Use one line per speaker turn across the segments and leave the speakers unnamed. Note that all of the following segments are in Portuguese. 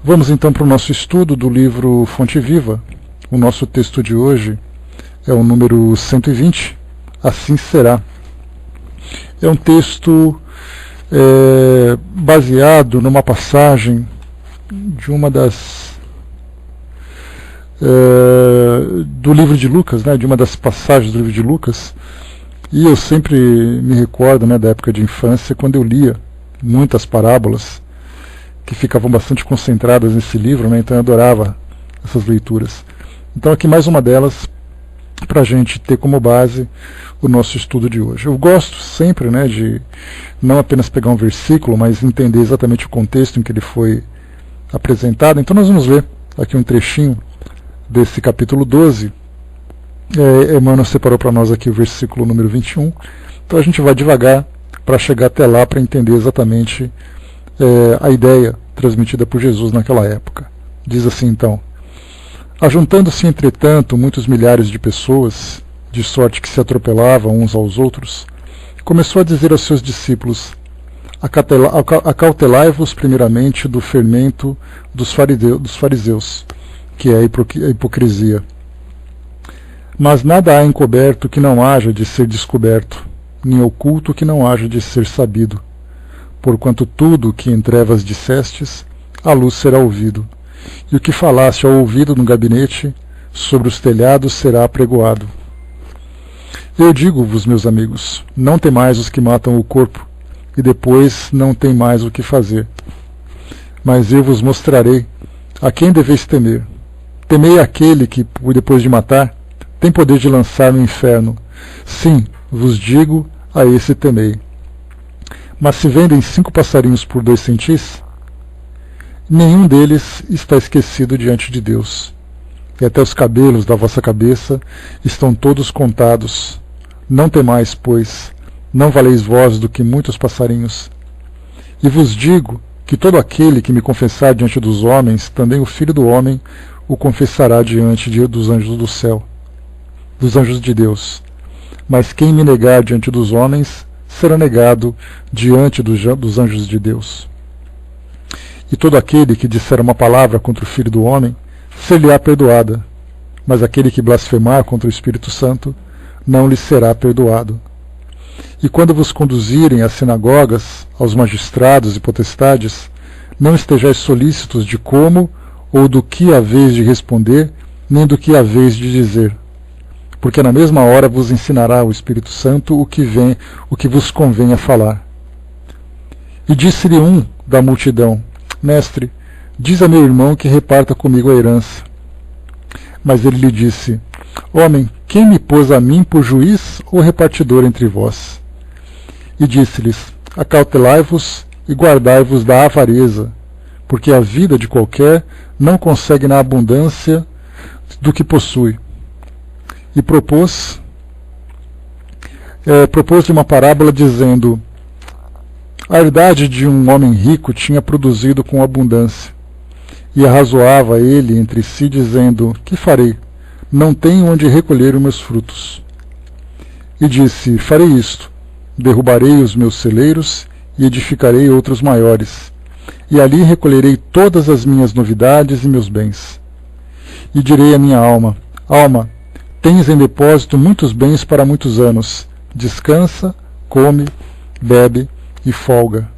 Vamos então para o nosso estudo do livro Fonte Viva. O nosso texto de hoje é o número 120, Assim Será. É um texto baseado numa passagem de uma das do livro de Lucas, né, de uma das passagens do livro de Lucas. E eu sempre me recordo, né, da época de infância, quando eu lia muitas parábolas que ficavam bastante concentradas nesse livro, né, então eu adorava essas leituras. Então aqui mais uma delas para a gente ter como base o nosso estudo de hoje. Eu gosto sempre, né, de não apenas pegar um versículo, mas entender exatamente o contexto em que ele foi apresentado. Então nós vamos ler aqui um trechinho desse capítulo 12. Emmanuel separou para nós aqui o versículo número 21. Então a gente vai devagar para chegar até lá para entender exatamente a ideia transmitida por Jesus naquela época. Diz assim então: ajuntando-se entretanto muitos milhares de pessoas, de sorte que se atropelavam uns aos outros, começou a dizer aos seus discípulos: acautelai-vos primeiramente do fermento dos fariseus, que é a hipocrisia. Mas nada há encoberto que não haja de ser descoberto, nem oculto que não haja de ser sabido. Porquanto tudo o que em trevas dissestes, à luz será ouvido, e o que falaste ao ouvido no gabinete, sobre os telhados será apregoado. Eu digo-vos, meus amigos, não temais os que matam o corpo, e depois não tem mais o que fazer. Mas eu vos mostrarei a quem deveis temer. Temei aquele que, depois de matar, tem poder de lançar no inferno. Sim, vos digo, a esse temei. Mas se vendem 5 passarinhos por 2 centis, nenhum deles está esquecido diante de Deus. E até os cabelos da vossa cabeça estão todos contados. Não temais, pois, não valeis vós do que muitos passarinhos. E vos digo que todo aquele que me confessar diante dos homens, também o Filho do Homem o confessará diante dos anjos do céu, dos anjos de Deus. Mas quem me negar diante dos homens, será negado diante dos anjos de Deus. E todo aquele que disser uma palavra contra o Filho do Homem, ser-lhe-á perdoada, mas aquele que blasfemar contra o Espírito Santo, não lhe será perdoado. E quando vos conduzirem às sinagogas, aos magistrados e potestades, não estejais solícitos de como ou do que haveis de responder, nem do que haveis de dizer. Porque na mesma hora vos ensinará o Espírito Santo o que vos convém a falar. E disse-lhe um da multidão: Mestre, diz a meu irmão que reparta comigo a herança. Mas ele lhe disse: Homem, quem me pôs a mim por juiz ou repartidor entre vós? E disse-lhes: acautelai-vos e guardai-vos da avareza, porque a vida de qualquer não consegue na abundância do que possui. E propôs-lhe uma parábola dizendo: a herdade de um homem rico tinha produzido com abundância. E arrazoava ele entre si, dizendo: que farei? Não tenho onde recolher os meus frutos. E disse: farei isto: derrubarei os meus celeiros e edificarei outros maiores, e ali recolherei todas as minhas novidades e meus bens. E direi à minha alma: alma, tens em depósito muitos bens para muitos anos. Descansa, come, bebe e folga.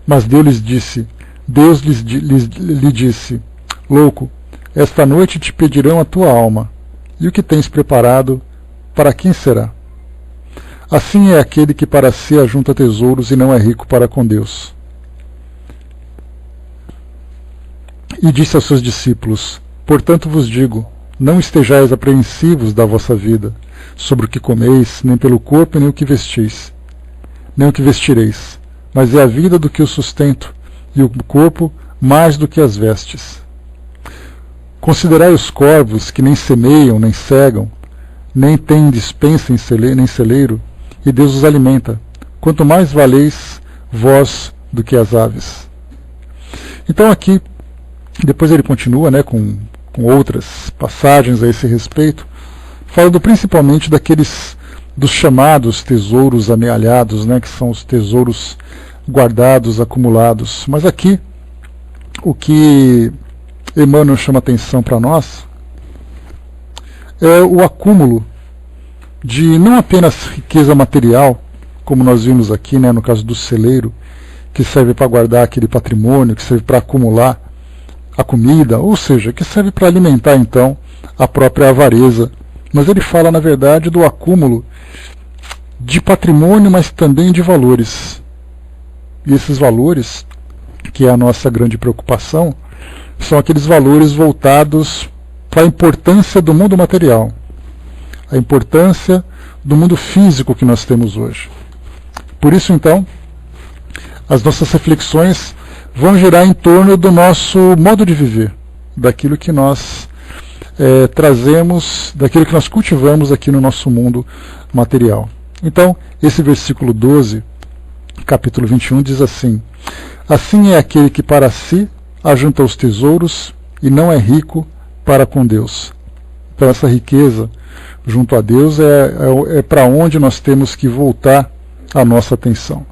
Mas Deus lhe disse: louco, esta noite te pedirão a tua alma, e o que tens preparado, para quem será? Assim é aquele que para si ajunta tesouros e não é rico para com Deus. E disse aos seus discípulos: portanto vos digo, não estejais apreensivos da vossa vida, sobre o que comeis, nem pelo corpo, nem o que vestis, nem o que vestireis, mas é a vida do que o sustento, e o corpo mais do que as vestes. Considerai os corvos, que nem semeiam, nem cegam, nem têm despensa nem celeiro, e Deus os alimenta. Quanto mais valeis vós do que as aves. Então aqui, depois ele continua, né, com outras passagens a esse respeito, falando principalmente dos chamados tesouros amealhados, né, que são os tesouros guardados, acumulados. Mas aqui o que Emmanuel chama atenção para nós é o acúmulo de não apenas riqueza material, como nós vimos aqui, né, no caso do celeiro, que serve para guardar aquele patrimônio, que serve para acumular a comida, ou seja, que serve para alimentar então a própria avareza. Mas ele fala, na verdade, do acúmulo de patrimônio, mas também de valores. E esses valores, que é a nossa grande preocupação, são aqueles valores voltados para a importância do mundo material, a importância do mundo físico que nós temos hoje. Por isso, então, as nossas reflexões vão girar em torno do nosso modo de viver, daquilo que nós trazemos, daquilo que nós cultivamos aqui no nosso mundo material. Então, esse versículo 12, capítulo 21, diz assim: assim é aquele que para si ajunta os tesouros e não é rico para com Deus. Então, essa riqueza junto a Deus é para onde nós temos que voltar a nossa atenção.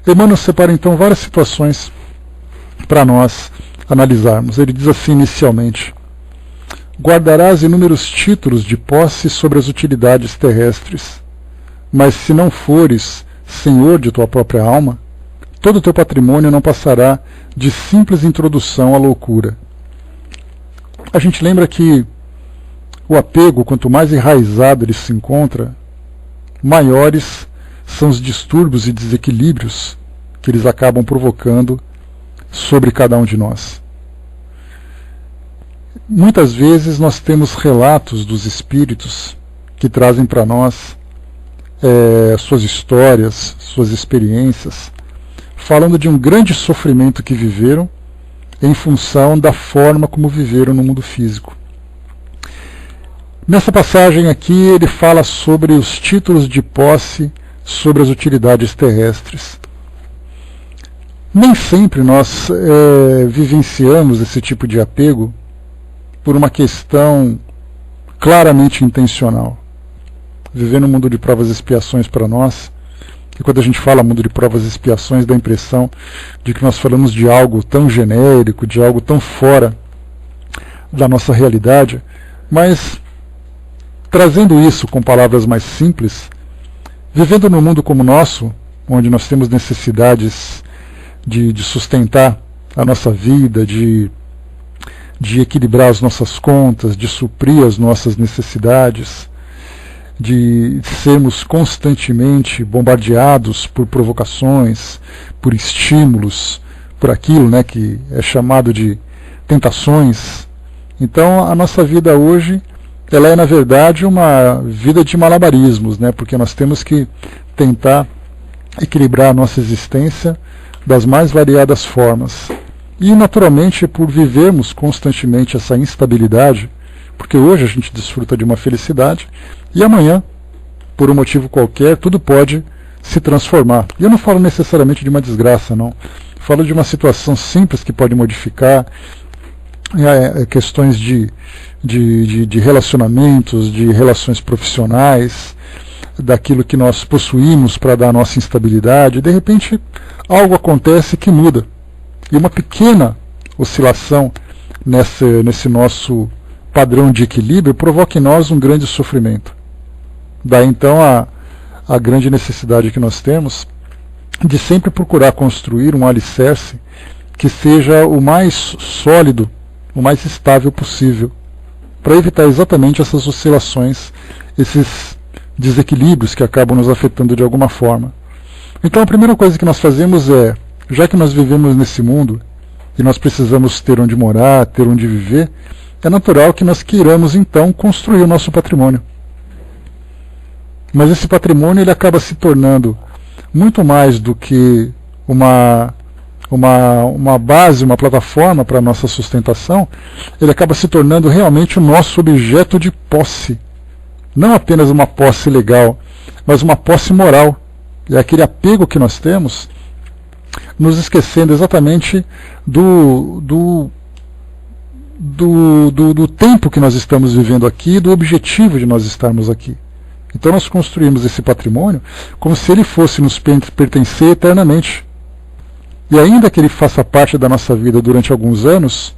Emmanuel separa então várias situações para nós analisarmos. Ele diz assim inicialmente: guardarás inúmeros títulos de posse sobre as utilidades terrestres, mas se não fores senhor de tua própria alma, todo o teu patrimônio não passará de simples introdução à loucura. A gente lembra que o apego, quanto mais enraizado ele se encontra, maiores são os distúrbios e desequilíbrios que eles acabam provocando sobre cada um de nós. Muitas vezes nós temos relatos dos espíritos que trazem para nós suas histórias, suas experiências, falando de um grande sofrimento que viveram em função da forma como viveram no mundo físico. Nessa passagem aqui ele fala sobre os títulos de posse sobre as utilidades terrestres. Nem sempre nós vivenciamos esse tipo de apego por uma questão claramente intencional. Viver no mundo de provas e expiações para nós, e quando a gente fala mundo de provas e expiações, dá a impressão de que nós falamos de algo tão genérico, de algo tão fora da nossa realidade, mas trazendo isso com palavras mais simples, vivendo num mundo como o nosso, onde nós temos necessidades de sustentar a nossa vida, de equilibrar as nossas contas, de suprir as nossas necessidades, de sermos constantemente bombardeados por provocações, por estímulos, por aquilo, né, que é chamado de tentações. Então a nossa vida hoje, ela é na verdade uma vida de malabarismos, né, porque nós temos que tentar equilibrar a nossa existência das mais variadas formas. E naturalmente, por vivermos constantemente essa instabilidade, porque hoje a gente desfruta de uma felicidade e amanhã, por um motivo qualquer, tudo pode se transformar. E eu não falo necessariamente de uma desgraça, não. Falo de uma situação simples que pode modificar questões de relacionamentos, de relações profissionais, daquilo que nós possuímos para dar a nossa instabilidade. De repente, algo acontece que muda. E uma pequena oscilação nesse nosso padrão de equilíbrio provoca em nós um grande sofrimento. Daí então a grande necessidade que nós temos de sempre procurar construir um alicerce que seja o mais sólido, o mais estável possível, para evitar exatamente essas oscilações, esses desequilíbrios que acabam nos afetando de alguma forma. Então a primeira coisa que nós fazemos é, já que nós vivemos nesse mundo e nós precisamos ter onde morar, ter onde viver, é natural que nós queiramos então construir o nosso patrimônio. Mas esse patrimônio ele acaba se tornando muito mais do que uma base, uma plataforma para a nossa sustentação. Ele acaba se tornando realmente o nosso objeto de posse. Não apenas uma posse legal, mas uma posse moral. É aquele apego que nós temos, nos esquecendo exatamente do tempo que nós estamos vivendo aqui, do objetivo de nós estarmos aqui. Então nós construímos esse patrimônio como se ele fosse nos pertencer eternamente. E ainda que ele faça parte da nossa vida durante alguns anos,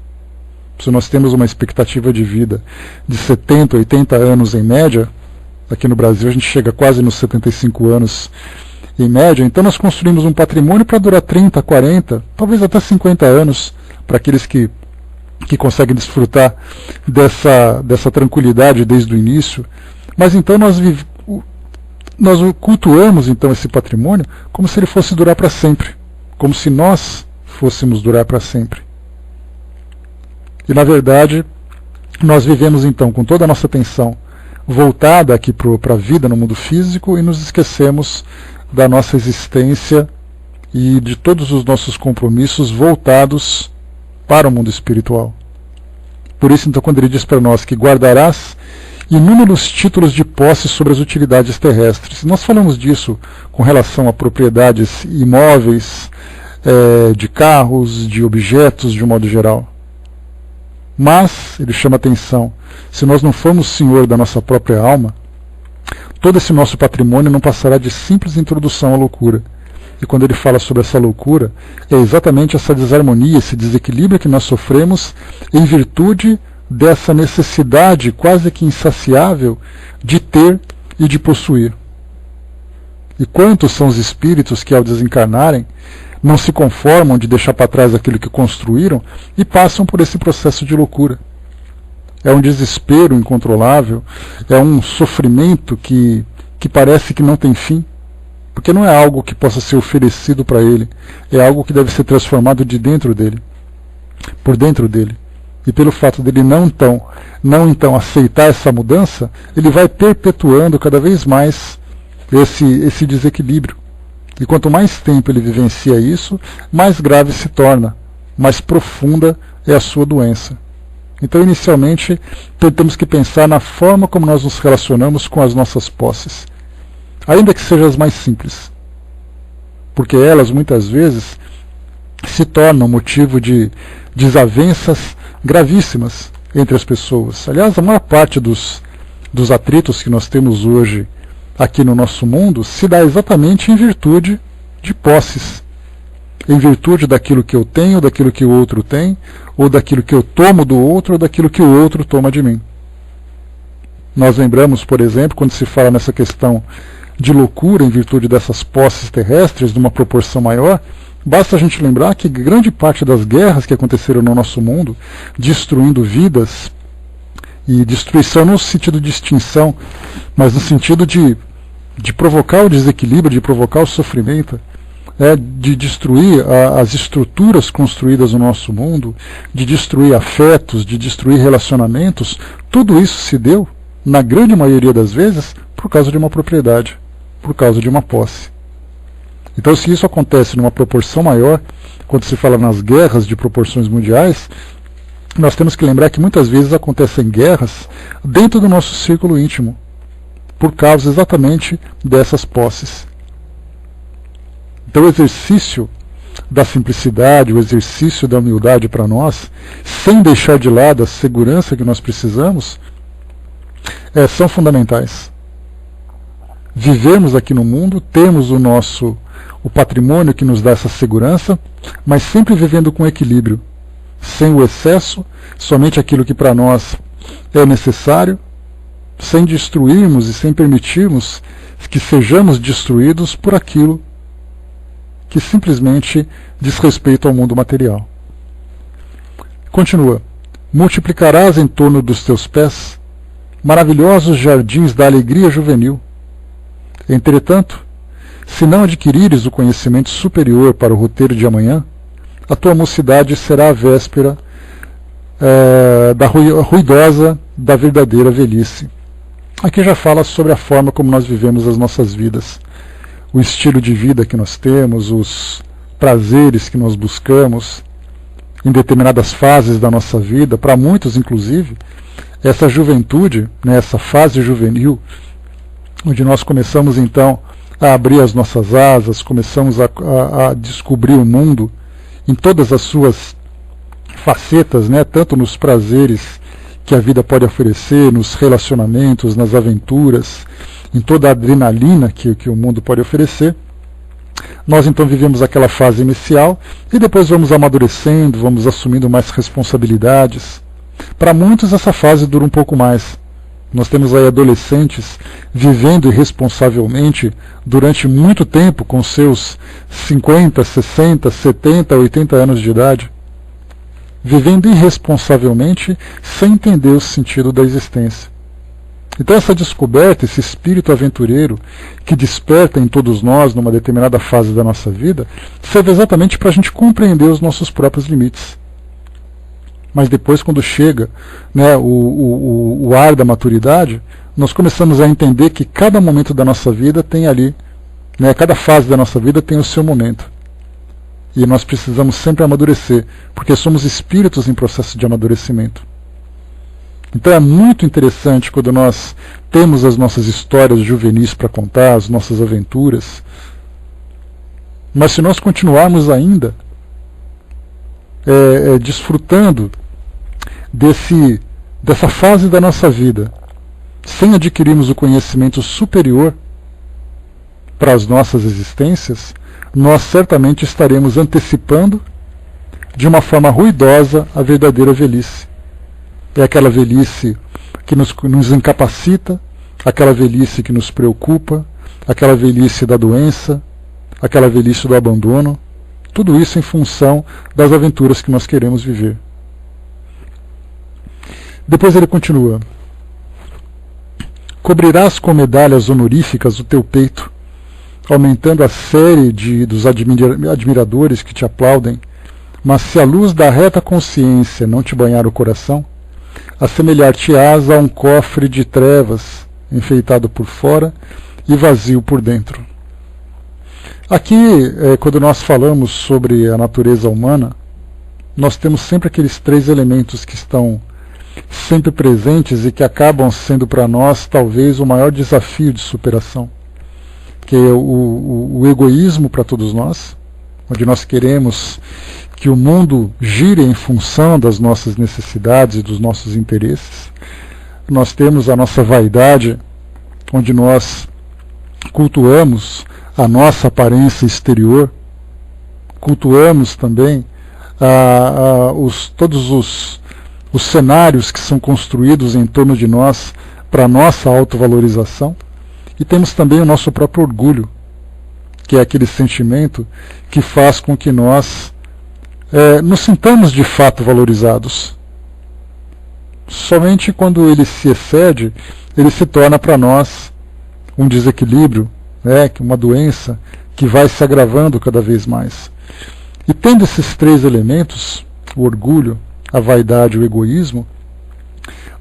se nós temos uma expectativa de vida de 70, 80 anos em média, aqui no Brasil a gente chega quase nos 75 anos em média, então nós construímos um patrimônio para durar 30, 40, talvez até 50 anos, para aqueles que conseguem desfrutar dessa tranquilidade desde o início. Mas então nós cultuamos então esse patrimônio como se ele fosse durar para sempre, como se nós fôssemos durar para sempre. E na verdade nós vivemos então com toda a nossa atenção voltada aqui para a vida no mundo físico e nos esquecemos da nossa existência e de todos os nossos compromissos voltados para o mundo espiritual. Por isso, então, quando ele diz para nós que guardarás inúmeros títulos de posse sobre as utilidades terrestres, nós falamos disso com relação a propriedades imóveis, de carros, de objetos, de um modo geral. Mas, ele chama atenção, se nós não formos senhor da nossa própria alma, todo esse nosso patrimônio não passará de simples introdução à loucura. E quando ele fala sobre essa loucura, é exatamente essa desarmonia, esse desequilíbrio que nós sofremos em virtude dessa necessidade quase que insaciável de ter e de possuir. E quantos são os espíritos que, ao desencarnarem, não se conformam de deixar para trás aquilo que construíram e passam por esse processo de loucura. É um desespero incontrolável, é um sofrimento que parece que não tem fim, porque não é algo que possa ser oferecido para ele, é algo que deve ser transformado de dentro dele, por dentro dele. E pelo fato dele não então aceitar essa mudança, ele vai perpetuando cada vez mais esse desequilíbrio. E quanto mais tempo ele vivencia isso, mais grave se torna, mais profunda é a sua doença. Então, inicialmente, temos que pensar na forma como nós nos relacionamos com as nossas posses, ainda que sejam as mais simples, porque elas, muitas vezes, se tornam motivo de desavenças gravíssimas entre as pessoas. Aliás, a maior parte dos atritos que nós temos hoje aqui no nosso mundo se dá exatamente em virtude de posses, em virtude daquilo que eu tenho, daquilo que o outro tem, ou daquilo que eu tomo do outro, ou daquilo que o outro toma de mim. Nós lembramos, por exemplo, quando se fala nessa questão de loucura em virtude dessas posses terrestres, de uma proporção maior, basta a gente lembrar que grande parte das guerras que aconteceram no nosso mundo, destruindo vidas, e destruição não no sentido de extinção, mas no sentido de provocar o desequilíbrio, de provocar o sofrimento, de destruir as estruturas construídas no nosso mundo, de destruir afetos, de destruir relacionamentos, tudo isso se deu, na grande maioria das vezes, por causa de uma propriedade, por causa de uma posse. Então, se isso acontece numa proporção maior, quando se fala nas guerras de proporções mundiais, nós temos que lembrar que muitas vezes acontecem guerras dentro do nosso círculo íntimo, por causa exatamente dessas posses. Então o exercício da simplicidade, o exercício da humildade para nós, sem deixar de lado a segurança que nós precisamos, são fundamentais. Vivemos aqui no mundo, temos o patrimônio que nos dá essa segurança, mas sempre vivendo com equilíbrio, sem o excesso, somente aquilo que para nós é necessário, sem destruirmos e sem permitirmos que sejamos destruídos por aquilo que simplesmente diz respeito ao mundo material. Continua: multiplicarás em torno dos teus pés maravilhosos jardins da alegria juvenil. Entretanto, se não adquirires o conhecimento superior para o roteiro de amanhã, a tua mocidade será a véspera da ruidosa da verdadeira velhice. Aqui já fala sobre a forma como nós vivemos as nossas vidas, o estilo de vida que nós temos, os prazeres que nós buscamos em determinadas fases da nossa vida. Para muitos, inclusive, essa juventude, essa fase juvenil, onde nós começamos então a abrir as nossas asas, começamos a descobrir o mundo em todas as suas facetas, tanto nos prazeres que a vida pode oferecer, nos relacionamentos, nas aventuras, em toda a adrenalina que o mundo pode oferecer. Nós então vivemos aquela fase inicial e depois vamos amadurecendo, vamos assumindo mais responsabilidades. Para muitos essa fase dura um pouco mais. Nós temos aí adolescentes vivendo irresponsavelmente durante muito tempo com seus 50, 60, 70, 80 anos de idade. Vivendo irresponsavelmente sem entender o sentido da existência. Então essa descoberta, esse espírito aventureiro que desperta em todos nós numa determinada fase da nossa vida, serve exatamente para a gente compreender os nossos próprios limites. Mas depois, quando chega, né, o ar da maturidade, nós começamos a entender que cada momento da nossa vida tem ali, né, cada fase da nossa vida tem o seu momento. E nós precisamos sempre amadurecer, porque somos espíritos em processo de amadurecimento. Então é muito interessante quando nós temos as nossas histórias juvenis para contar, as nossas aventuras. Mas se nós continuarmos ainda desfrutando dessa fase da nossa vida, sem adquirirmos o conhecimento superior para as nossas existências, nós certamente estaremos antecipando de uma forma ruidosa a verdadeira velhice. É aquela velhice que nos incapacita, aquela velhice que nos preocupa, aquela velhice da doença, aquela velhice do abandono, tudo isso em função das aventuras que nós queremos viver. Depois ele continua: cobrirás com medalhas honoríficas o teu peito, aumentando a série dos admiradores que te aplaudem, mas se a luz da reta consciência não te banhar o coração, assemelhar-te-ás a um cofre de trevas, enfeitado por fora e vazio por dentro. Aqui, quando nós falamos sobre a natureza humana, nós temos sempre aqueles três elementos que estão sempre presentes e que acabam sendo para nós talvez o maior desafio de superação, que é o egoísmo para todos nós, onde nós queremos que o mundo gire em função das nossas necessidades e dos nossos interesses. Nós temos a nossa vaidade, onde nós cultuamos a nossa aparência exterior, cultuamos também todos os cenários que são construídos em torno de nós para a nossa autovalorização, e temos também o nosso próprio orgulho, que é aquele sentimento que faz com que nós nos sintamos de fato valorizados. Somente quando ele se excede, ele se torna para nós um desequilíbrio, uma doença que vai se agravando cada vez mais. E tendo esses três elementos, o orgulho, a vaidade e o egoísmo,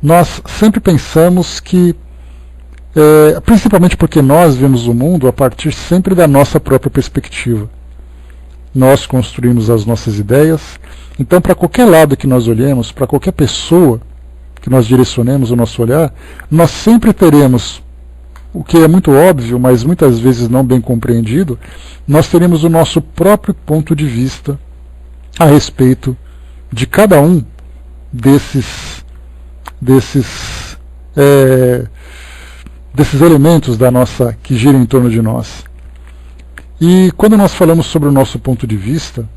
nós sempre pensamos que, principalmente porque nós vemos o mundo a partir sempre da nossa própria perspectiva. Nós construímos as nossas ideias, então para qualquer lado que nós olhemos, para qualquer pessoa que nós direcionemos o nosso olhar, nós sempre teremos, o que é muito óbvio, mas muitas vezes não bem compreendido, nós teremos o nosso próprio ponto de vista a respeito de cada um desses elementos da nossa, que giram em torno de nós. E quando nós falamos sobre o nosso ponto de vista,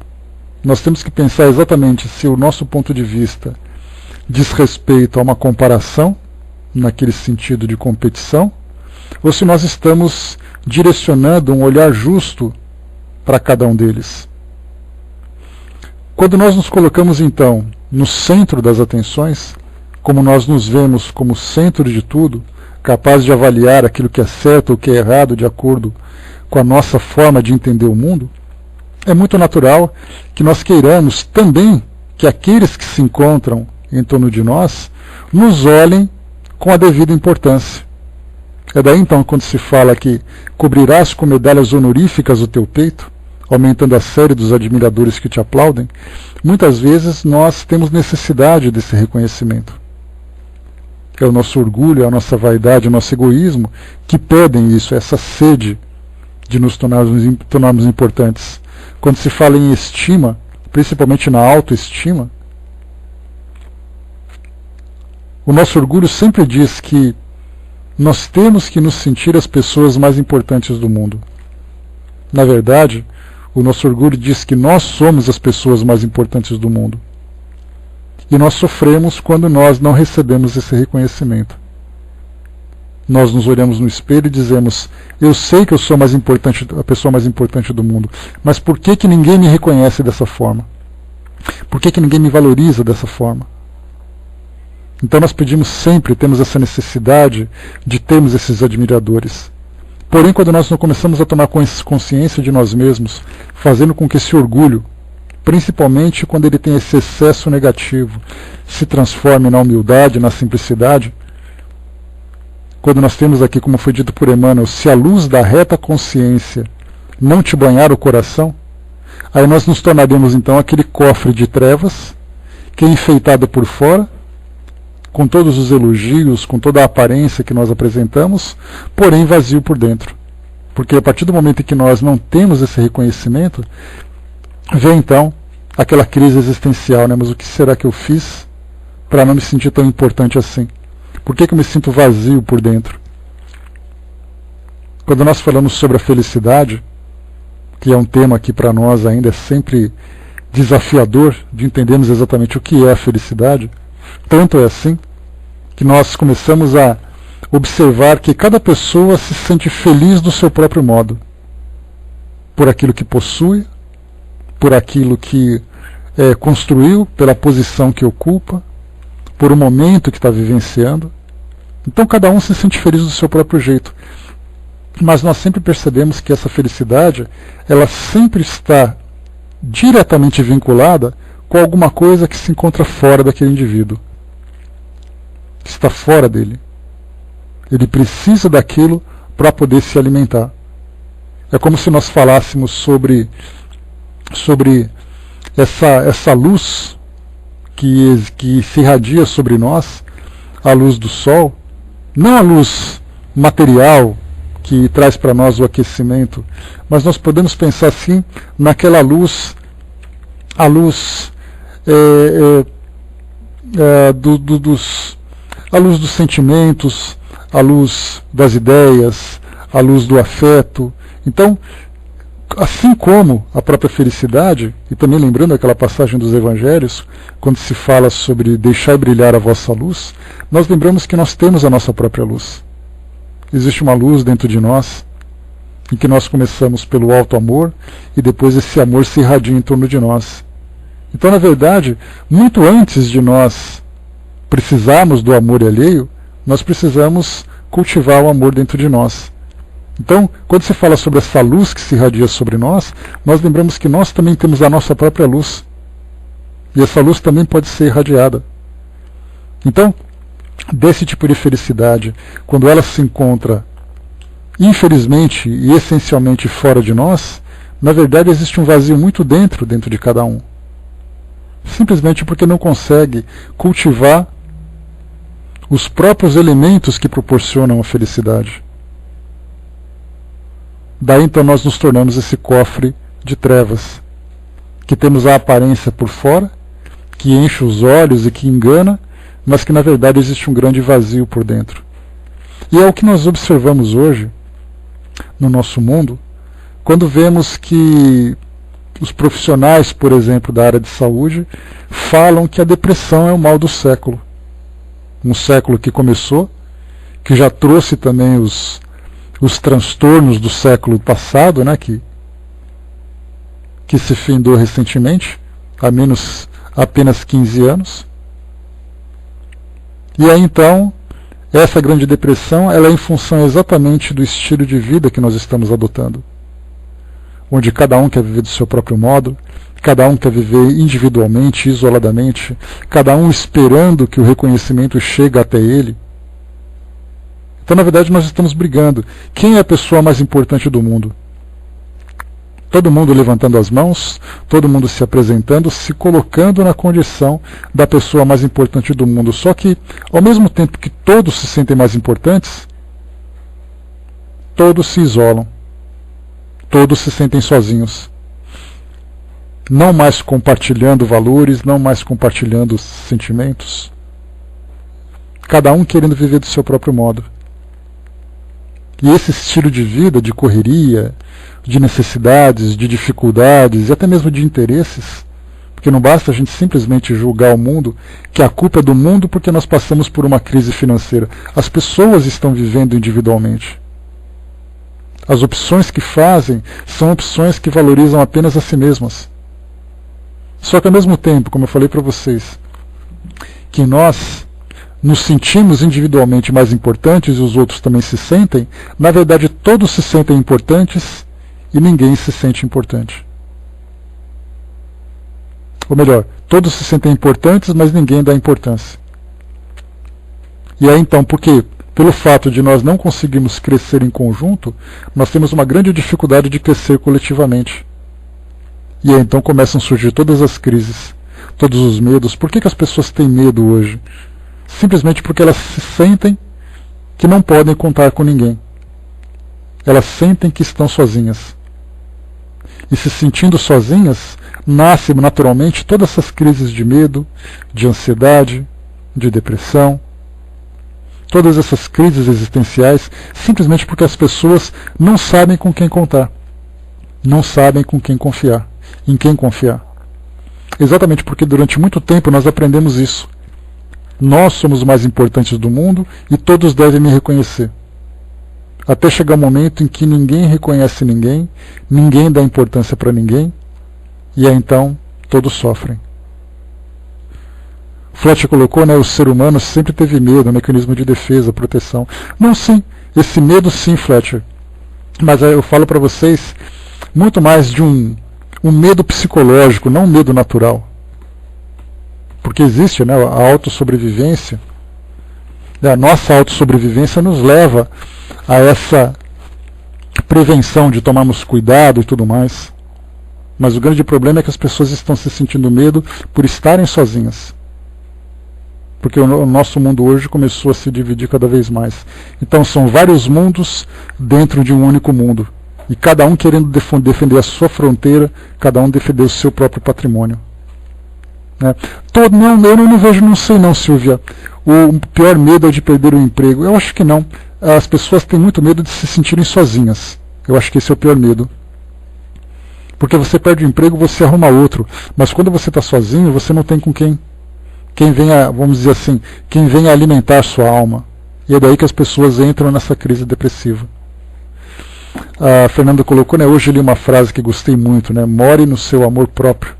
nós temos que pensar exatamente se o nosso ponto de vista diz respeito a uma comparação, naquele sentido de competição, ou se nós estamos direcionando um olhar justo para cada um deles. Quando nós nos colocamos então no centro das atenções, como nós nos vemos como centro de tudo, capaz de avaliar aquilo que é certo ou que é errado de acordo com a nossa forma de entender o mundo, é muito natural que nós queiramos também que aqueles que se encontram em torno de nós nos olhem com a devida importância. É daí então quando se fala que cobrirás com medalhas honoríficas o teu peito, aumentando a série dos admiradores que te aplaudem, muitas vezes nós temos necessidade desse reconhecimento. É o nosso orgulho, a nossa vaidade, o nosso egoísmo que pedem isso, essa sede de nos tornarmos importantes. Quando se fala em estima, principalmente na autoestima, o nosso orgulho sempre diz que nós temos que nos sentir as pessoas mais importantes do mundo. Na verdade, o nosso orgulho diz que nós somos as pessoas mais importantes do mundo. E nós sofremos quando nós não recebemos esse reconhecimento. Nós nos olhamos no espelho e dizemos: eu sei que eu sou mais importante, a pessoa mais importante do mundo, mas por que que ninguém me reconhece dessa forma? Por que que ninguém me valoriza dessa forma? Então nós pedimos sempre, temos essa necessidade de termos esses admiradores. Porém, quando nós não começamos a tomar consciência de nós mesmos, fazendo com que esse orgulho, principalmente quando ele tem esse excesso negativo, se transforme na humildade, na simplicidade, quando nós temos aqui, como foi dito por Emmanuel, se a luz da reta consciência não te banhar o coração, aí nós nos tornaremos então aquele cofre de trevas, que é enfeitado por fora, com todos os elogios, com toda a aparência que nós apresentamos, porém vazio por dentro. Porque a partir do momento em que nós não temos esse reconhecimento, vem então aquela crise existencial, né? Mas o que será que eu fiz para não me sentir tão importante assim? Por que eu me sinto vazio por dentro? Quando nós falamos sobre a felicidade, que é um tema que para nós ainda é sempre desafiador de entendermos exatamente o que é a felicidade, tanto é assim que nós começamos a observar que cada pessoa se sente feliz do seu próprio modo, por aquilo que possui, por aquilo que construiu, pela posição que ocupa, por o momento que está vivenciando. Então cada um se sente feliz do seu próprio jeito. Mas nós sempre percebemos que essa felicidade, ela sempre está diretamente vinculada com alguma coisa que se encontra fora daquele indivíduo. Que está fora dele. Ele precisa daquilo para poder se alimentar. É como se nós falássemos sobre essa luz que se irradia sobre nós, a luz do sol, não a luz material que traz para nós o aquecimento, mas nós podemos pensar assim naquela luz, a luz a luz dos sentimentos, a luz das ideias, a luz do afeto. Então, assim como a própria felicidade, e também lembrando aquela passagem dos Evangelhos, quando se fala sobre deixar brilhar a vossa luz, nós lembramos que nós temos a nossa própria luz. Existe uma luz dentro de nós, em que nós começamos pelo alto amor, e depois esse amor se irradia em torno de nós. Então, na verdade, muito antes de nós precisarmos do amor alheio, nós precisamos cultivar o amor dentro de nós. Então, quando se fala sobre essa luz que se irradia sobre nós, nós lembramos que nós também temos a nossa própria luz. E essa luz também pode ser irradiada. Então, desse tipo de felicidade, quando ela se encontra, infelizmente e essencialmente fora de nós, na verdade existe um vazio muito dentro de cada um. Simplesmente porque não consegue cultivar os próprios elementos que proporcionam a felicidade. Daí então nós nos tornamos esse cofre de trevas, que temos a aparência por fora, que enche os olhos e que engana, mas que na verdade existe um grande vazio por dentro. E é o que nós observamos hoje no nosso mundo, quando vemos que os profissionais, por exemplo, da área de saúde, falam que a depressão é o mal do século. Um século que começou, que já trouxe também os transtornos do século passado, né, que se findou recentemente, há apenas 15 anos. E aí então, essa grande depressão, ela é em função exatamente do estilo de vida que nós estamos adotando. Onde cada um quer viver do seu próprio modo, cada um quer viver individualmente, isoladamente, cada um esperando que o reconhecimento chegue até ele. Então, na verdade, nós estamos brigando. Quem é a pessoa mais importante do mundo? Todo mundo levantando as mãos, todo mundo se apresentando, se colocando na condição da pessoa mais importante do mundo. Só que, ao mesmo tempo que todos se sentem mais importantes, todos se isolam. Todos se sentem sozinhos. Não mais compartilhando valores, não mais compartilhando sentimentos. Cada um querendo viver do seu próprio modo. E esse estilo de vida, de correria, de necessidades, de dificuldades e até mesmo de interesses, porque não basta a gente simplesmente julgar o mundo, que a culpa é do mundo porque nós passamos por uma crise financeira. As pessoas estão vivendo individualmente. As opções que fazem são opções que valorizam apenas a si mesmas. Só que ao mesmo tempo, como eu falei para vocês, que nós nos sentimos individualmente mais importantes e os outros também se sentem, na verdade todos se sentem importantes e ninguém se sente importante. Ou melhor, todos se sentem importantes, mas ninguém dá importância. E aí então, por quê? Pelo fato de nós não conseguirmos crescer em conjunto, nós temos uma grande dificuldade de crescer coletivamente. E aí então começam a surgir todas as crises, todos os medos. Por que as pessoas têm medo hoje? Simplesmente porque elas se sentem que não podem contar com ninguém. Elas sentem que estão sozinhas. E se sentindo sozinhas, nascem naturalmente todas essas crises de medo, de ansiedade, de depressão. Todas essas crises existenciais, simplesmente porque as pessoas não sabem com quem contar. Não sabem com quem confiar. Em quem confiar. Exatamente porque durante muito tempo nós aprendemos isso. Nós somos os mais importantes do mundo e todos devem me reconhecer. Até chegar um momento em que ninguém reconhece ninguém, ninguém dá importância para ninguém, e aí então todos sofrem. Fletcher colocou, o ser humano sempre teve medo, mecanismo de defesa, proteção. Não, sim, esse medo sim, Fletcher. Mas eu falo para vocês muito mais de um medo psicológico, não um medo natural. Porque existe a autossobrevivência. A nossa autossobrevivência nos leva a essa prevenção de tomarmos cuidado e tudo mais. Mas o grande problema é que as pessoas estão se sentindo medo por estarem sozinhas. Porque o nosso mundo hoje começou a se dividir cada vez mais. Então são vários mundos dentro de um único mundo. E cada um querendo defender a sua fronteira, cada um defender o seu próprio patrimônio. Eu não vejo, não sei não, Silvia. O pior medo é de perder o emprego. Eu acho que não. As pessoas têm muito medo de se sentirem sozinhas. Eu acho que esse é o pior medo. Porque você perde o emprego, você arruma outro. Mas quando você está sozinho, você não tem com quem venha, vamos dizer assim, quem venha alimentar sua alma. E é daí que as pessoas entram nessa crise depressiva. A Fernanda colocou, hoje eu li uma frase que gostei muito, more no seu amor próprio,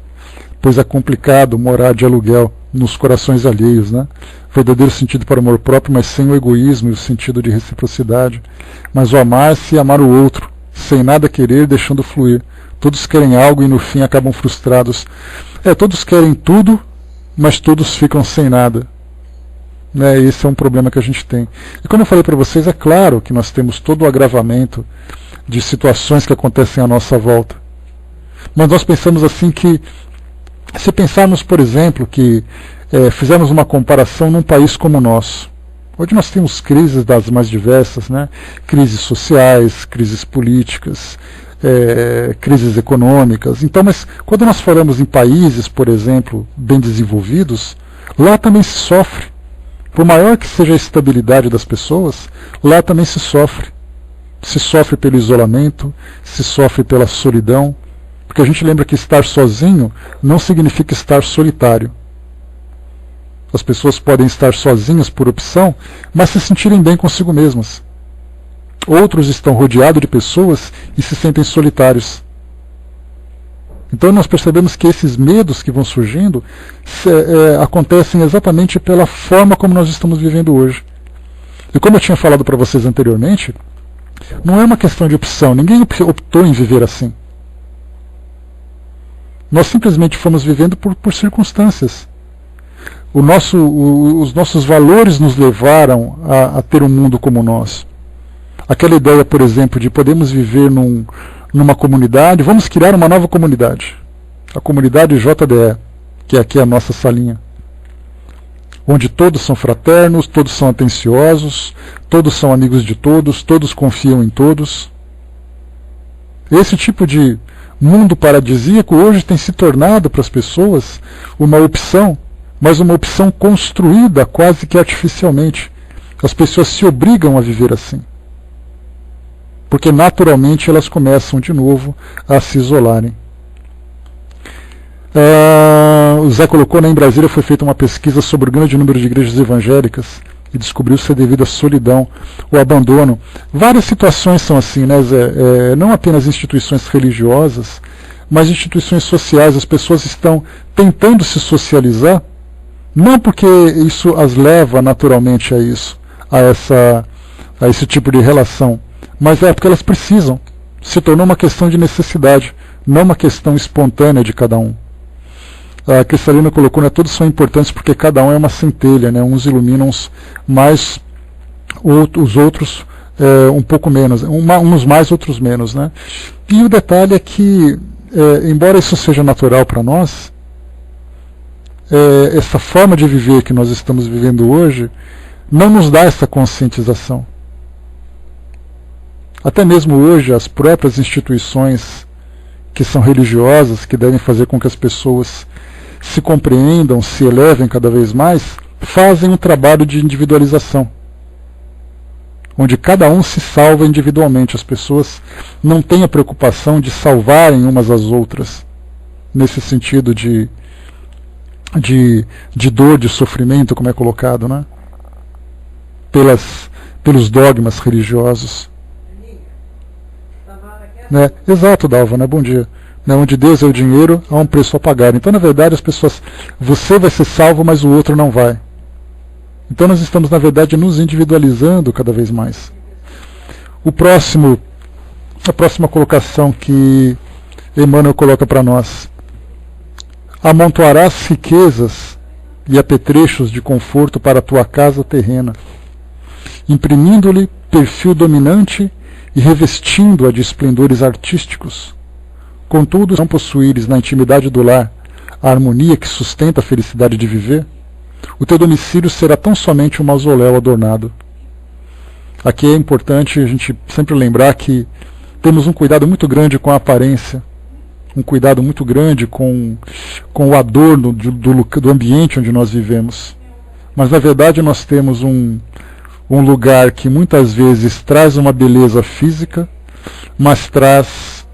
pois é complicado morar de aluguel nos corações alheios, verdadeiro sentido para o amor próprio, mas sem o egoísmo e o sentido de reciprocidade, mas o amar-se e amar o outro, sem nada querer, deixando fluir. Todos querem algo e no fim acabam frustrados. Todos querem tudo, mas todos ficam sem nada. Esse é um problema que a gente tem. E como eu falei para vocês, é claro que nós temos todo o agravamento de situações que acontecem à nossa volta. Mas nós pensamos assim que, se pensarmos, por exemplo, que fizermos uma comparação num país como o nosso, onde nós temos crises das mais diversas, crises sociais, crises políticas, crises econômicas. Então, mas quando nós falamos em países, por exemplo, bem desenvolvidos, lá também se sofre. Por maior que seja a estabilidade das pessoas, lá também se sofre. Se sofre pelo isolamento, se sofre pela solidão, porque a gente lembra que estar sozinho não significa estar solitário. As pessoas podem estar sozinhas por opção, mas se sentirem bem consigo mesmas. Outros estão rodeados de pessoas e se sentem solitários. Então nós percebemos que esses medos que vão surgindo acontecem exatamente pela forma como nós estamos vivendo hoje. E como eu tinha falado para vocês anteriormente, não é uma questão de opção, ninguém optou em viver assim. Nós simplesmente fomos vivendo por circunstâncias. Os nossos valores nos levaram a ter um mundo como o nosso. Aquela ideia, por exemplo, de podemos viver numa comunidade, vamos criar uma nova comunidade. A comunidade JDE, que aqui é a nossa salinha. Onde todos são fraternos, todos são atenciosos, todos são amigos de todos confiam em todos. Esse tipo de mundo paradisíaco hoje tem se tornado para as pessoas uma opção, mas uma opção construída quase que artificialmente. As pessoas se obrigam a viver assim. porque naturalmente elas começam de novo a se isolarem. O Zé colocou, né, em Brasília foi feita uma pesquisa sobre o grande número de igrejas evangélicas e descobriu ser devido à solidão, o abandono. Várias situações são assim, né, Zé? Não apenas instituições religiosas, mas instituições sociais. As pessoas estão tentando se socializar, não porque isso as leva naturalmente a isso, a esse tipo de relação, mas é porque elas precisam. Se tornou uma questão de necessidade, não uma questão espontânea de cada um. A Cristalina colocou, né, todos são importantes porque cada um é uma centelha, né, uns iluminam mais, os outros um pouco menos, uns mais, outros menos, né. E o detalhe é que, embora isso seja natural para nós, essa forma de viver que nós estamos vivendo hoje não nos dá essa conscientização. Até mesmo hoje, as próprias instituições que são religiosas, que devem fazer com que as pessoas se compreendam, se elevem cada vez mais, fazem um trabalho de individualização, onde cada um se salva individualmente. As pessoas não têm a preocupação de salvarem umas às outras, nesse sentido de dor, de sofrimento, como é colocado, né? Pelos dogmas religiosos. Né? Exato, Dalva, né? Bom dia. Né? Onde Deus é o dinheiro, há um preço a pagar. Então, na verdade, as pessoas, você vai ser salvo, mas o outro não vai. Então, nós estamos, na verdade, nos individualizando cada vez mais. A próxima colocação que Emmanuel coloca para nós: amontoarás riquezas e apetrechos de conforto para a tua casa terrena, imprimindo-lhe perfil dominante e revestindo-a de esplendores artísticos. Contudo, se não possuíres na intimidade do lar a harmonia que sustenta a felicidade de viver, o teu domicílio será tão somente um mausoléu adornado. Aqui é importante a gente sempre lembrar que temos um cuidado muito grande com a aparência, um cuidado muito grande com o adorno do ambiente onde nós vivemos. Mas, na verdade, nós temos um lugar que muitas vezes traz uma beleza física, mas traz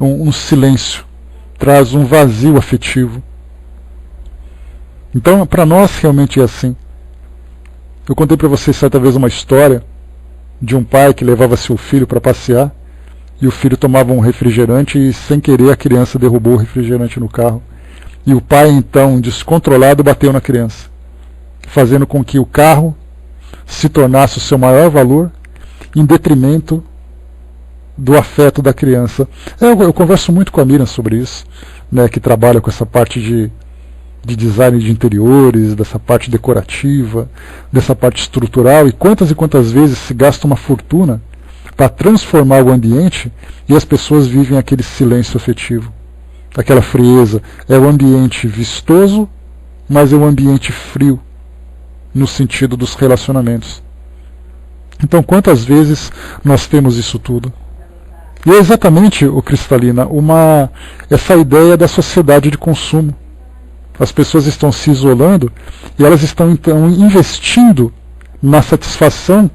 um silêncio, traz um vazio afetivo. Então, para nós realmente é assim. Eu contei para vocês certa vez uma história de um pai que levava seu filho para passear, e o filho tomava um refrigerante e, sem querer, a criança derrubou o refrigerante no carro. E o pai, então, descontrolado, bateu na criança, fazendo com que o carro se tornasse o seu maior valor, em detrimento do afeto da criança. Eu converso muito com a Miriam sobre isso, né, que trabalha com essa parte de design de interiores, dessa parte decorativa, dessa parte estrutural, e quantas vezes se gasta uma fortuna para transformar o ambiente e as pessoas vivem aquele silêncio afetivo, aquela frieza. É o ambiente vistoso, mas é um ambiente frio no sentido dos relacionamentos. Então, quantas vezes nós temos isso tudo? E é exatamente, Cristalina, essa ideia da sociedade de consumo. As pessoas estão se isolando e elas estão então investindo na satisfação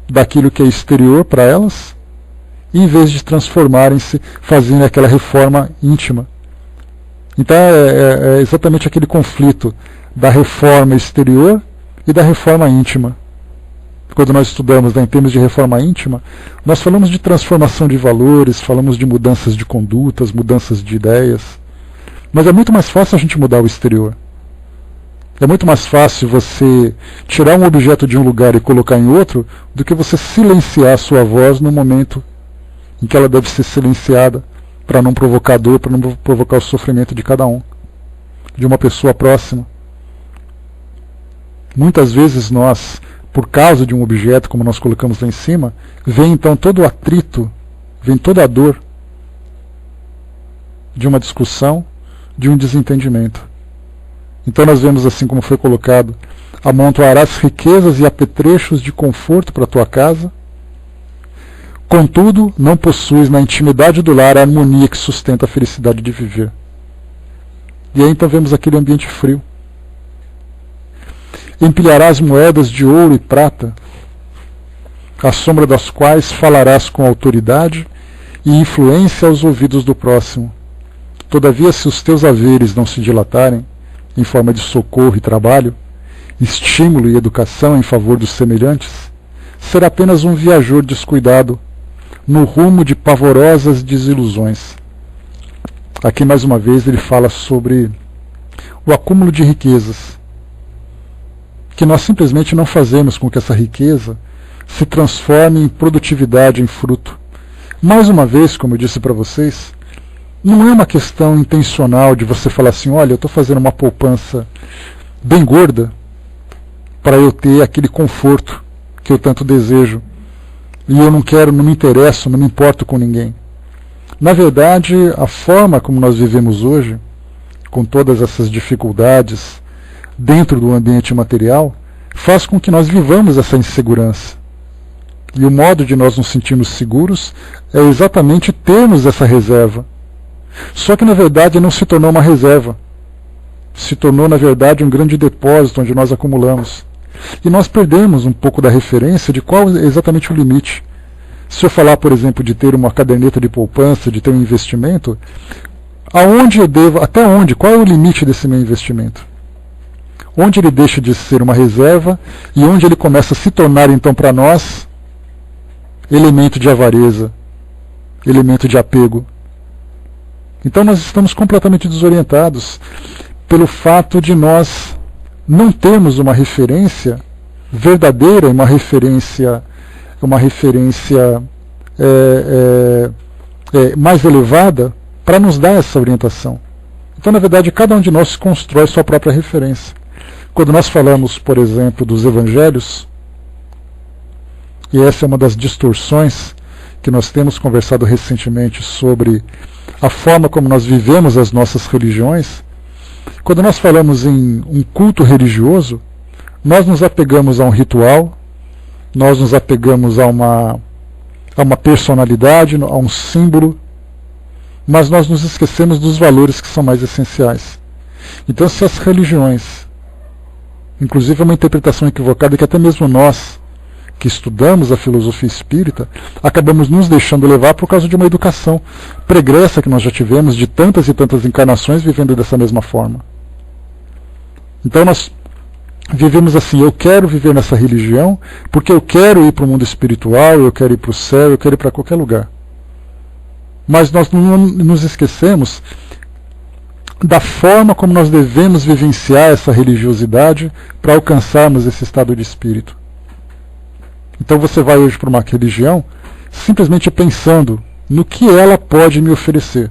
daquilo que é exterior para elas, em vez de transformarem-se, fazendo aquela reforma íntima. Então é exatamente aquele conflito da reforma exterior e da reforma íntima. Quando nós estudamos, né, em termos de reforma íntima, nós falamos de transformação de valores, falamos de mudanças de condutas, mudanças de ideias. Mas é muito mais fácil a gente mudar o exterior. É muito mais fácil você tirar um objeto de um lugar e colocar em outro do que você silenciar a sua voz no momento em que ela deve ser silenciada, para não provocar dor, para não provocar o sofrimento de cada um, de uma pessoa próxima. Muitas vezes nós, por causa de um objeto, como nós colocamos lá em cima, vem então todo o atrito, vem toda a dor de uma discussão, de um desentendimento. Então nós vemos, assim como foi colocado: amontoarás riquezas e apetrechos de conforto para a tua casa, contudo não possuis na intimidade do lar a harmonia que sustenta a felicidade de viver. E aí então vemos aquele ambiente frio. Empilharás moedas de ouro e prata, à sombra das quais falarás com autoridade e influência aos ouvidos do próximo. Todavia, se os teus haveres não se dilatarem, em forma de socorro e trabalho, estímulo e educação em favor dos semelhantes, será apenas um viajor descuidado no rumo de pavorosas desilusões. Aqui, mais uma vez, ele fala sobre o acúmulo de riquezas, que nós simplesmente não fazemos com que essa riqueza se transforme em produtividade, em fruto. Mais uma vez, como eu disse para vocês, não é uma questão intencional de você falar assim, olha, eu estou fazendo uma poupança bem gorda para eu ter aquele conforto que eu tanto desejo. E eu não quero, não me interesso, não me importo com ninguém. Na verdade, a forma como nós vivemos hoje, com todas essas dificuldades dentro do ambiente material, faz com que nós vivamos essa insegurança. E o modo de nós nos sentirmos seguros é exatamente termos essa reserva. Só que, na verdade, não se tornou uma reserva. Se tornou, na verdade, um grande depósito onde nós acumulamos. E nós perdemos um pouco da referência de qual é exatamente o limite. Se eu falar, por exemplo, de ter uma caderneta de poupança, de ter um investimento, aonde eu devo, até onde, qual é o limite desse meu investimento? Onde ele deixa de ser uma reserva e onde ele começa a se tornar, então, para nós, elemento de avareza, elemento de apego. Então nós estamos completamente desorientados pelo fato de nós não termos uma referência verdadeira, uma referência mais elevada para nos dar essa orientação. Então, na verdade, cada um de nós constrói sua própria referência. Quando nós falamos, por exemplo, dos evangelhos, e essa é uma das distorções que nós temos conversado recentemente sobre a forma como nós vivemos as nossas religiões, quando nós falamos em um culto religioso, nós nos apegamos a um ritual, nós nos apegamos a uma personalidade, a um símbolo, mas nós nos esquecemos dos valores que são mais essenciais. Então, se as religiões, inclusive é uma interpretação equivocada que até mesmo nós, que estudamos a filosofia espírita, acabamos nos deixando levar por causa de uma educação pregressa que nós já tivemos de tantas e tantas encarnações vivendo dessa mesma forma. Então nós vivemos assim, eu quero viver nessa religião porque eu quero ir para o mundo espiritual, eu quero ir para o céu, eu quero ir para qualquer lugar. Mas nós não nos esquecemos da forma como nós devemos vivenciar essa religiosidade para alcançarmos esse estado de espírito. Então você vai hoje para uma religião simplesmente pensando no que ela pode me oferecer.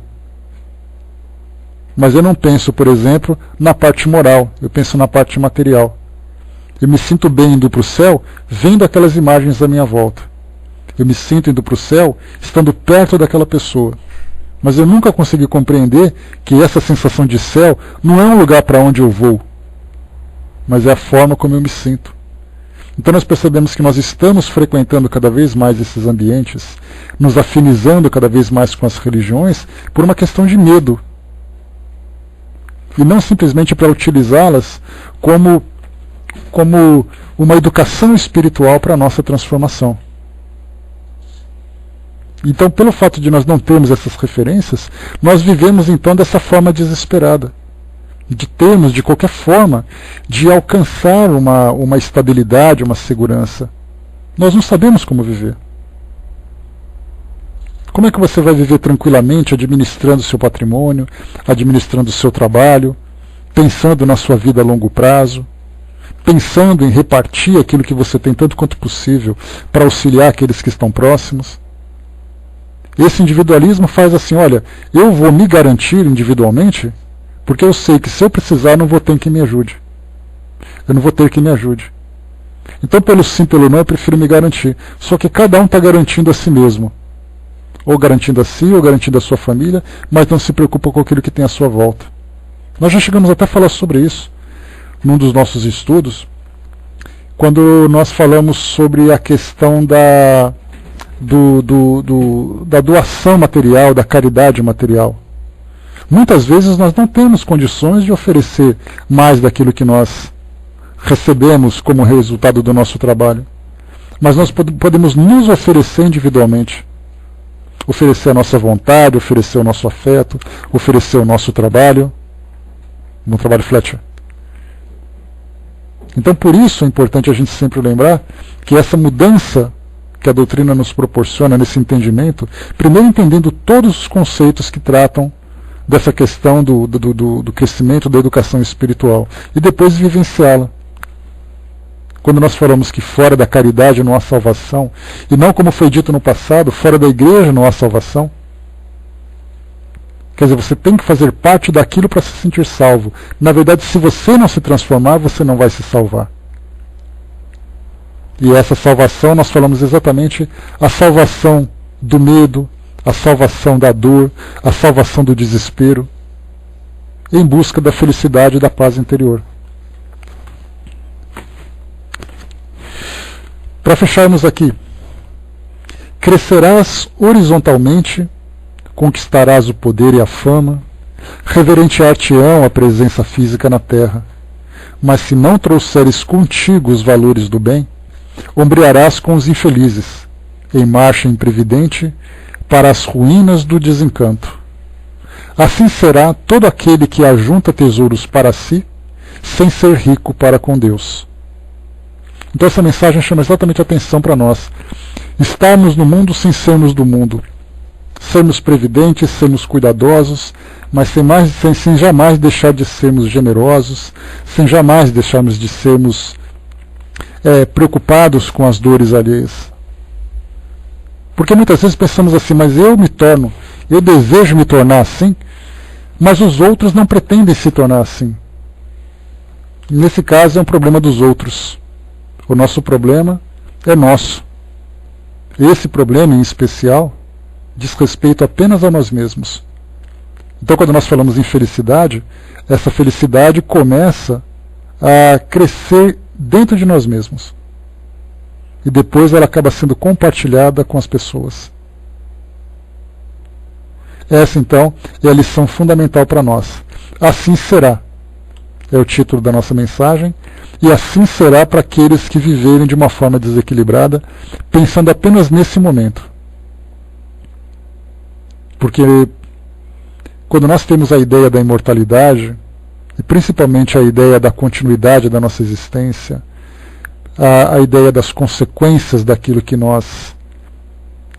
Mas eu não penso, por exemplo, na parte moral, eu penso na parte material. Eu me sinto bem indo para o céu vendo aquelas imagens à minha volta. Eu me sinto indo para o céu estando perto daquela pessoa. Mas eu nunca consegui compreender que essa sensação de céu não é um lugar para onde eu vou, mas é a forma como eu me sinto. Então nós percebemos que nós estamos frequentando cada vez mais esses ambientes, nos afinizando cada vez mais com as religiões, por uma questão de medo. E não simplesmente para utilizá-las como uma educação espiritual para a nossa transformação. Então, pelo fato de nós não termos essas referências, nós vivemos então dessa forma desesperada. De termos, de qualquer forma, de alcançar uma estabilidade, uma segurança. Nós não sabemos como viver. Como é que você vai viver tranquilamente, administrando o seu patrimônio, administrando o seu trabalho, pensando na sua vida a longo prazo, pensando em repartir aquilo que você tem tanto quanto possível para auxiliar aqueles que estão próximos? Esse individualismo faz assim, olha, eu vou me garantir individualmente, porque eu sei que se eu precisar, não vou ter quem me ajude. Eu não vou ter quem me ajude. Então, pelo sim, pelo não, eu prefiro me garantir. Só que cada um está garantindo a si mesmo. Ou garantindo a si, ou garantindo a sua família, mas não se preocupa com aquilo que tem à sua volta. Nós já chegamos até a falar sobre isso num dos nossos estudos, quando nós falamos sobre a questão da doação material, da caridade material. Muitas vezes nós não temos condições de oferecer mais daquilo que nós recebemos como resultado do nosso trabalho. mas nós podemos nos oferecer individualmente. Oferecer a nossa vontade, oferecer o nosso afeto, oferecer o nosso trabalho. No trabalho Fletcher. Então, por isso é importante a gente sempre lembrar que essa mudança que a doutrina nos proporciona nesse entendimento, primeiro entendendo todos os conceitos que tratam dessa questão do crescimento da educação espiritual, e depois vivenciá-la. Quando nós falamos que fora da caridade não há salvação, e não como foi dito no passado, fora da igreja não há salvação, quer dizer, você tem que fazer parte daquilo para se sentir salvo. Na verdade, se você não se transformar, você não vai se salvar. E essa salvação, nós falamos exatamente a salvação do medo, a salvação da dor, a salvação do desespero, em busca da felicidade e da paz interior. Para fecharmos aqui, crescerás horizontalmente, conquistarás o poder e a fama, reverenciar-te-ão a presença física na terra, mas se não trouxeres contigo os valores do bem, ombrearás com os infelizes, em marcha imprevidente, para as ruínas do desencanto. Assim será todo aquele que ajunta tesouros para si, sem ser rico para com Deus. Então essa mensagem chama exatamente a atenção para nós. Estarmos no mundo sem sermos do mundo. Sermos previdentes, sermos cuidadosos, mas sem jamais deixar de sermos generosos, sem jamais deixarmos de sermos preocupados com as dores alheias. Porque muitas vezes pensamos assim, mas eu desejo me tornar assim, mas os outros não pretendem se tornar assim. Nesse caso é um problema dos outros. O nosso problema é nosso. Esse problema em especial diz respeito apenas a nós mesmos. Então quando nós falamos em felicidade, essa felicidade começa a crescer dentro de nós mesmos. E depois ela acaba sendo compartilhada com as pessoas. Essa então é a lição fundamental para nós. Assim será. É o título da nossa mensagem. E assim será para aqueles que viverem de uma forma desequilibrada, pensando apenas nesse momento. Porque quando nós temos a ideia da imortalidade, e principalmente a ideia da continuidade da nossa existência, a ideia das consequências daquilo que nós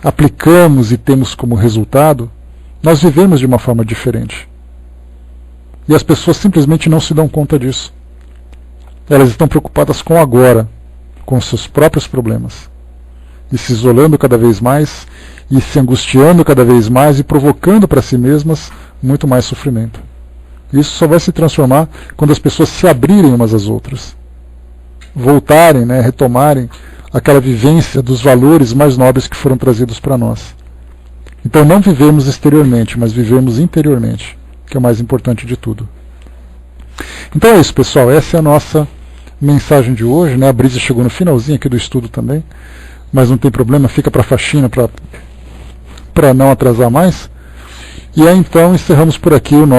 aplicamos e temos como resultado, nós vivemos de uma forma diferente. E as pessoas simplesmente não se dão conta disso. Elas estão preocupadas com agora, com os seus próprios problemas, e se isolando cada vez mais, e se angustiando cada vez mais, e provocando para si mesmas muito mais sofrimento. Isso só vai se transformar quando as pessoas se abrirem umas às outras, voltarem, retomarem aquela vivência dos valores mais nobres que foram trazidos para nós. Então não vivemos exteriormente, mas vivemos interiormente, que é o mais importante de tudo. Então é isso, pessoal, essa é a nossa mensagem de hoje, A Brisa chegou no finalzinho aqui do estudo também, mas não tem problema, fica para a faxina para não atrasar mais. E aí então encerramos por aqui o nosso